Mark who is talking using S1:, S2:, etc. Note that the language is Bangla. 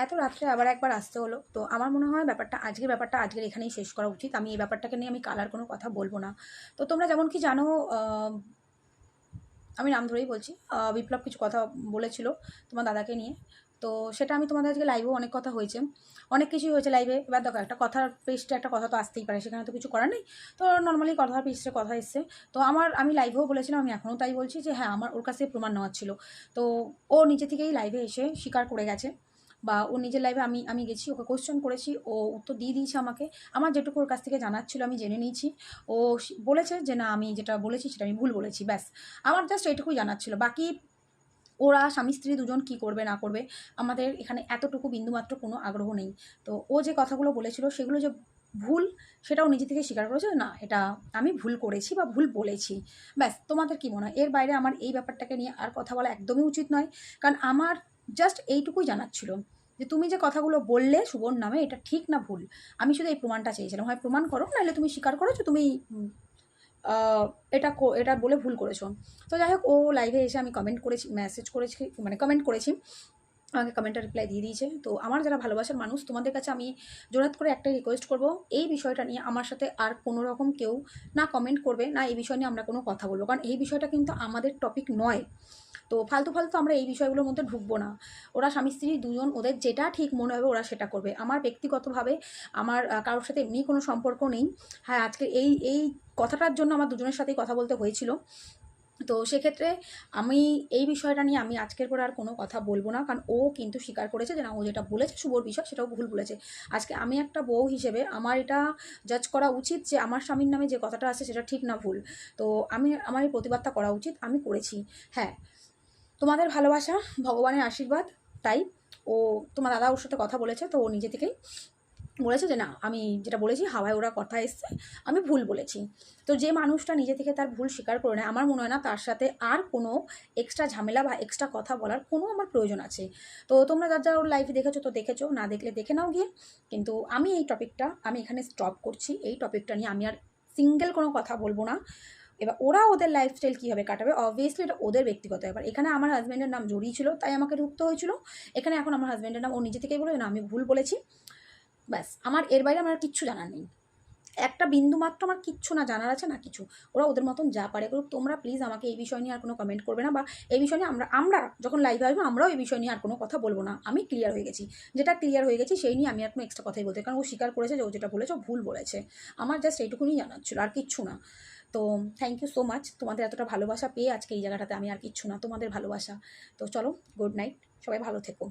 S1: এত রাত্রে আবার একবার আসতে হলো, তো আমার মনে হয় ব্যাপারটা আজকের এখানেই শেষ করা উচিত। আমি এই ব্যাপারটাকে নিয়ে আমি কাল আর কোনো কথা বলবো না। তো তোমরা যেমন কি জানো, আমি নাম ধরেই বলছি, বিপ্লব কিছু কথা বলেছিল তোমার দাদাকে নিয়ে। তো সেটা আমি তোমাদের আজকে লাইভেও অনেক কথা হয়েছে, অনেক কিছুই হয়েছে লাইভে। এবার দেখো, একটা কথার পৃষ্ঠে একটা কথা তো আসতেই পারে, সেখানে তো কিছু করার নেই। তো নর্মালি কথার পৃষ্ঠে কথা এসছে। তো আমি লাইভেও বলেছিলাম, আমি এখনও তাই বলছি যে হ্যাঁ, আমার ওর কাছে প্রমাণ নেওয়ার ছিল। তো ও নিজে থেকেই লাইভে এসে স্বীকার করে গেছে, বা ও নিজের লাইভে আমি গেছি, ওকে কোশ্চেন করেছি, ও উত্তর দিয়ে দিয়েছে আমাকে। আমার যেটুকু ওর কাছ থেকে জানার ছিল আমি জেনে নিয়েছি। ও বলেছে যে না, আমি যেটা বলেছি সেটা আমি ভুল বলেছি, ব্যাস। আমার জাস্ট এইটুকুই জানার ছিল। বাকি ওরা স্বামী স্ত্রী দুজন কী করবে না করবে, আমাদের এখানে এতটুকু বিন্দুমাত্র কোনো আগ্রহ নেই। তো ও যে কথাগুলো বলেছিল সেগুলো যে ভুল, সেটাও নিজে থেকে স্বীকার করেছে, না এটা আমি ভুল করেছি বা ভুল বলেছি, ব্যাস। তোমাদের কী মনে হয়? এর বাইরে আমার এই ব্যাপারটাকে নিয়ে আর কথা বলা একদমই উচিত নয়। কারণ আমার জাস্ট এইটুকুই জানার ছিল যে তুমি যে কথাগুলো বললে শুভর নামে, এটা ঠিক না ভুল। আমি শুধু এই প্রমাণটা চেয়েছিলাম, হয় প্রমাণ করো, নাহলে তুমি স্বীকার করো যে তুমি এটা বলে ভুল করেছো। তো যাই হোক, ও লাইভে এসে আমি কমেন্ট করেছি, মেসেজ করেছি, মানে কমেন্ট করেছি, আমাকে কমেন্টের রিপ্লাই দিয়ে দিয়েছে। তো আমার যারা ভালোবাসার মানুষ, তোমাদের কাছে আমি জোরাত করে একটাই রিকোয়েস্ট করব, এই বিষয়টা নিয়ে আমার সাথে আর কোনো রকম কেউ না কমেন্ট করবে, না এই বিষয় নিয়ে আমরা কোনো কথা বলবো। কারণ এই বিষয়টা কিন্তু আমাদের টপিক নয়। তো ফালতু ফালতু আমরা এই বিষয়গুলোর মধ্যে ঢুকবো না। ওরা স্বামী স্ত্রী দুজন, ওদের যেটা ঠিক মনে হবে ওরা সেটা করবে। আমার ব্যক্তিগতভাবে আমার কারোর সাথে এমনি কোনো সম্পর্ক নেই। হ্যাঁ, আজকে এই কথাটার জন্য আমার দুজনের সাথেই কথা বলতে হয়েছিল। তো সেক্ষেত্রে আমি এই বিষয়টা নিয়ে আমি আজকের পরে আর কোনো কথা বলবো না। কারণ ও কিন্তু স্বীকার করেছে যে না, ও যেটা বলেছে শুভর বিষয় সেটাও ভুল বলেছে। আজকে আমি একটা বউ হিসেবে আমার এটা জাজ করা উচিত যে আমার স্বামীর নামে যে কথাটা আছে সেটা ঠিক না ভুল। তো আমার এই প্রতিবাদটা করা উচিত, আমি করেছি। হ্যাঁ, তোমাদের ভালোবাসা, ভগবানের আশীর্বাদ, তাই ও, তোমার দাদা ওর সাথে কথা বলেছে, তো ও নিজে থেকেই বলেছে যে না, আমি যেটা বলেছি হাওয়ায় ওরা কথা এসছে, আমি ভুল বলেছি। তো যে মানুষটা নিজে থেকে তার ভুল স্বীকার করে নেয়, আমার মনে হয় না তার সাথে আর কোনো এক্সট্রা ঝামেলা বা এক্সট্রা কথা বলার কোনো আমার প্রয়োজন আছে। তো তোমরা যার যার ওর লাইফে দেখেছো তো দেখেছো, না দেখলে দেখে নাও গিয়ে। কিন্তু আমি এই টপিকটা আমি এখানে স্টপ করছি। এই টপিকটা নিয়ে আমি আর সিঙ্গেল কোনো কথা বলবো না। এবার ওরা ওদের লাইফস্টাইল কীভাবে কাটাবে, অবভিয়াসলি এটা ওদের ব্যক্তিগত ব্যাপার। এখানে আমার হাজব্যান্ডের নাম জড়িয়ে ছিল, তাই আমাকে ঢুকতে হয়েছিল। এখানে এখন আমার হাজব্যান্ডের নাম ও নিজে থেকেই বলে না আমি ভুল বলেছি, ব্যাস। আমার এর বাইরে আমার কিচ্ছু জানার নেই, একটা বিন্দু মাত্র আমার কিচ্ছু না জানার আছে না কিছু। ওরা ওদের মতন যা পারে করুক। তোমরা প্লিজ আমাকে এই বিষয় নিয়ে আর কোনো কমেন্ট করবে না, বা এই বিষয় নিয়ে আমরা যখন লাইভে আসবো আমরাও এই বিষয় নিয়ে আর কোনো কথা বলবো না। আমি ক্লিয়ার হয়ে গেছি, যেটা ক্লিয়ার হয়ে গেছি সেই নিয়ে আমি আর কোনো এক্সট্রা কথাই বলতে, কারণ ও স্বীকার করেছে যে ও যেটা বলেছে ও ভুল বলেছে। আমার জাস্ট এইটুকুনি জানার ছিল, আর কিচ্ছু না। তো থ্যাংক ইউ সো মাচ, তোমাদের এতটা ভালোবাসা পেয়ে আজকে এই জায়গাটাতে আমি আর কিচ্ছু না, তোমাদের ভালোবাসা। তো চলো, গুড নাইট, সবাই ভালো থেকো।